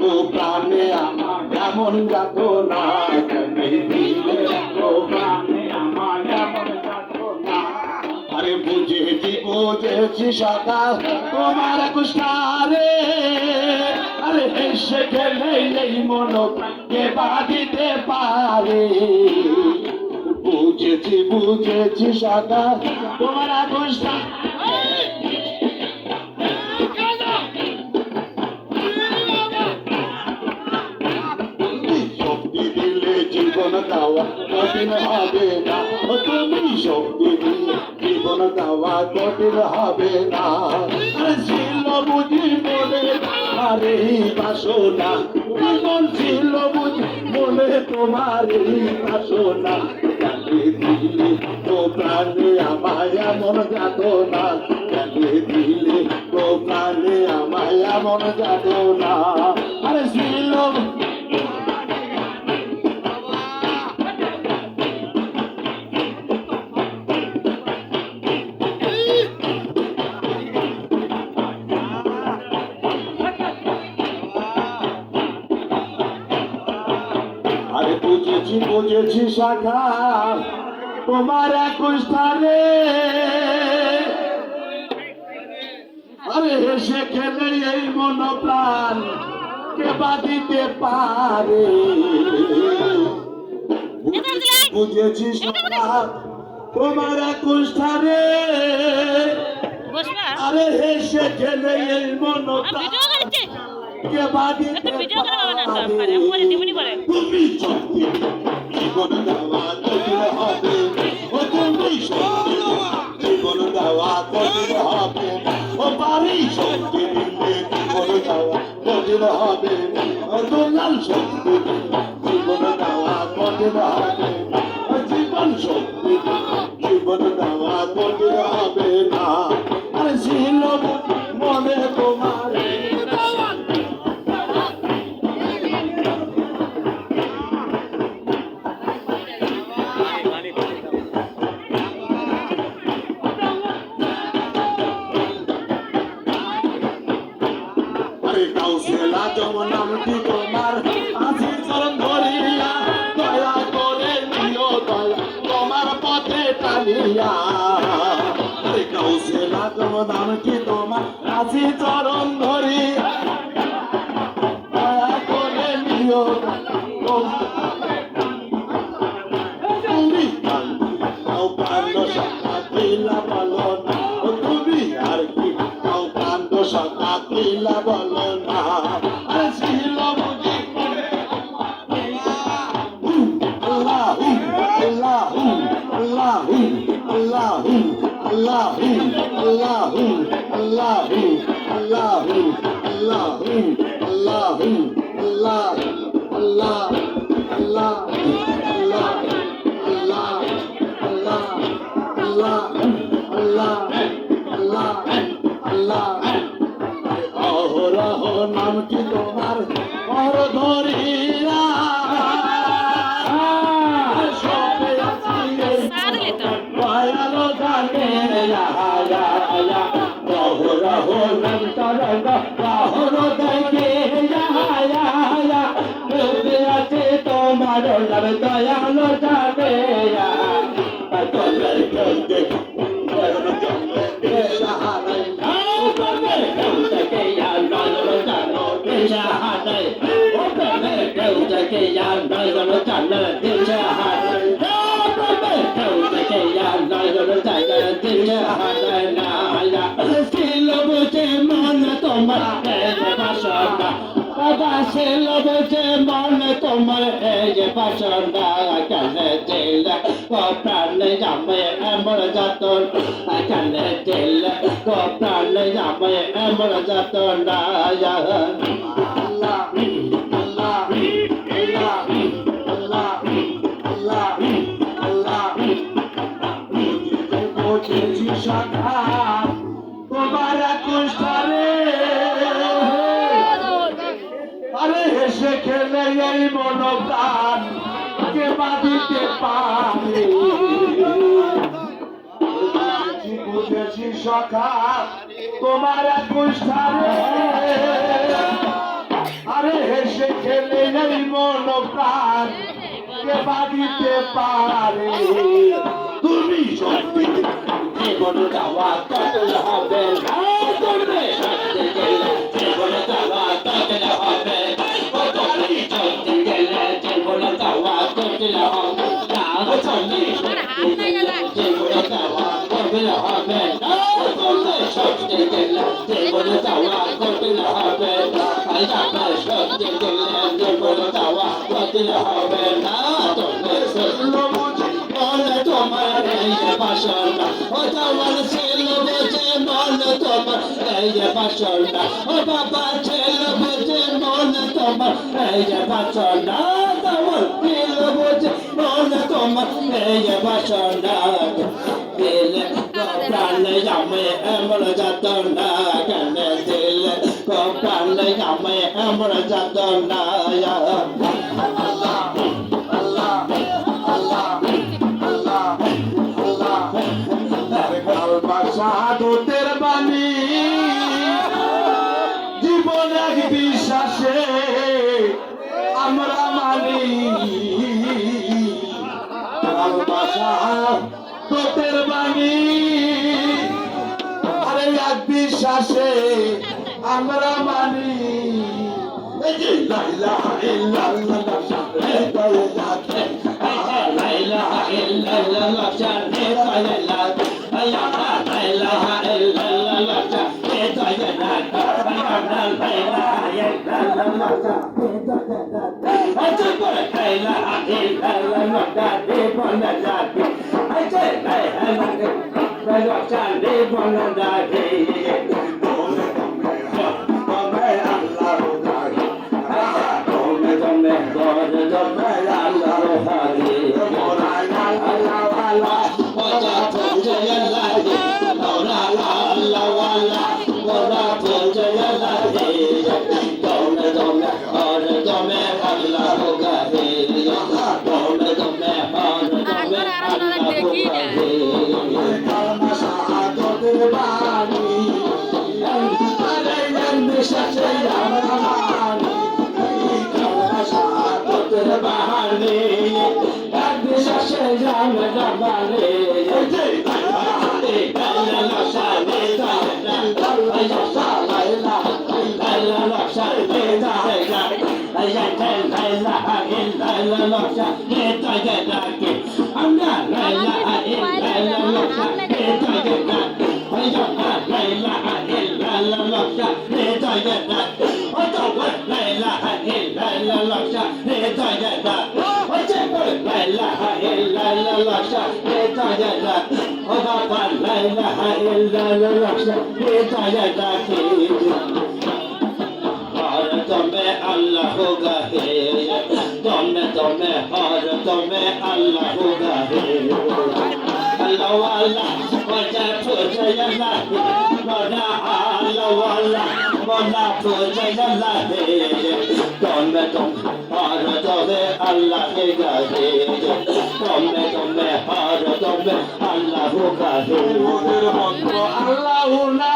ও প্রাণে আমার এমন যাত না কেন দিলে ও প্রাণে আমার এমন যাত না আরে বুঝেছি সকা তোমার কুষ্ঠারে আরে হেসে গেলে এই মন কে বাঁধিতে পারে বুঝেছি সকা তোমার কুষ্ঠা জীবন দেওয়া কঠিন হবে না তুমি শক্তি দিলে জীবন দেওয়া কঠিন হবে না ছিল বুঝি মনে আরে বাসনা জীবন ছিল বুঝি মনে তোমার এই বাসনা দিলে তো প্রাণে আমায় এমন যাত না দিলে তো প্রাণে আমায় এমন যাত না আরে ছিল বুঝেছি শাখা তোমার কুষ্ঠারে আরে হেসে খেলে এই মন প্রাণ কে বাঁধিতে পারে বুঝেছি শাখা তোমার কুষ্ঠারে আরে হেসে খেলে এই মন প্রাণ কে বাঁধিতে পারে তুমি জীবন দেওয়া কঠিন হবে ও তুমি জীবন দেওয়া কঠিন হবে ও পারি শক্তি দিলে জীবন দেওয়া কঠিন হবে ও তোমার শক্তি জীবন দেওয়া কঠিন হবে জীবন শক্তি জীবন দেওয়া কঠিন হবে না আর ছিল মনে তোমার নামটি তোমার আসি চরণ ধরিয়া দয়া করে নিও দয়া তোমার পথে টানিয়া কৌশলা নামটি তোমার আসি চরণ ধরিয়া দয়া করে নিও তুমি কান্দ সকা কিলা বলো না তুমি আর কি কান্দ সকা কিলা বলো না নামটি তোমার পর ধরিয়া দয়ালো জানে রহো দেখে আছে তোমার দয়ালো জানে তোমার যে বাসনা কানে দিল প্রাণে যাবে এমন যাত কানে দিল প্রাণে যাবে এমন যাত না তোমার কুষ্ঠারে আরে হেসে খেলে এই মন প্রাণ কে বাঁধিতে পারে বুঝেছি সখা তোমার কুষ্ঠারে আরে হেসে খেলে এই মন প্রাণ কে বাঁধিতে পারে তুমি সত্যি জীবন দেওয়া কাটল হবে না তুমি সত্যি গেলে জীবন দেওয়া কাটল হবে তুমি সত্যি গেলে জীবন দেওয়া কাটল হবে না তুমি সত্যি গেলে জীবন দেওয়া কাটল হবে না তুমি সত্যি গেলে জীবন দেওয়া কাটল হবে না সত্যি গেলে জীবন দেওয়া কাটল হবে না তুমি সত্যি বলে তোমার এই যে বাসনা ও তোমার ছিল বুঝে মনে তোমার এই যে বাসনা ও বাবা ছিল বুঝে মনে তোমার এই যে বাসনা তোমার ছিল বুঝে মনে তোমার এই যে বাসনা দিলে প্রাণে জামে এমন যাত না কেন দিলে প্রাণে জামে এমন যাত না সাধুতের বাণী জীবন এক বিশ্বাসে আমরা মানি ভালোবাসা তোদের বাণী আরে এক বিশ্বাসে আমরা মানি লা ইলাহা ইল্লাল্লাহ লা ইলাহা ইল্লাল্লাহ तुम्हें अल्लाह होगा है तुम्हें और तुम्हें अल्लाह होगा है अल्लाह वाला वजह पूछे अल्लाह मोला अल्लाह वाला मोला पूछे अल्लाह तुम्हें और तुम्हें अल्लाह होगा है तुम्हें और तुम्हें अल्लाह होगा है अल्लाह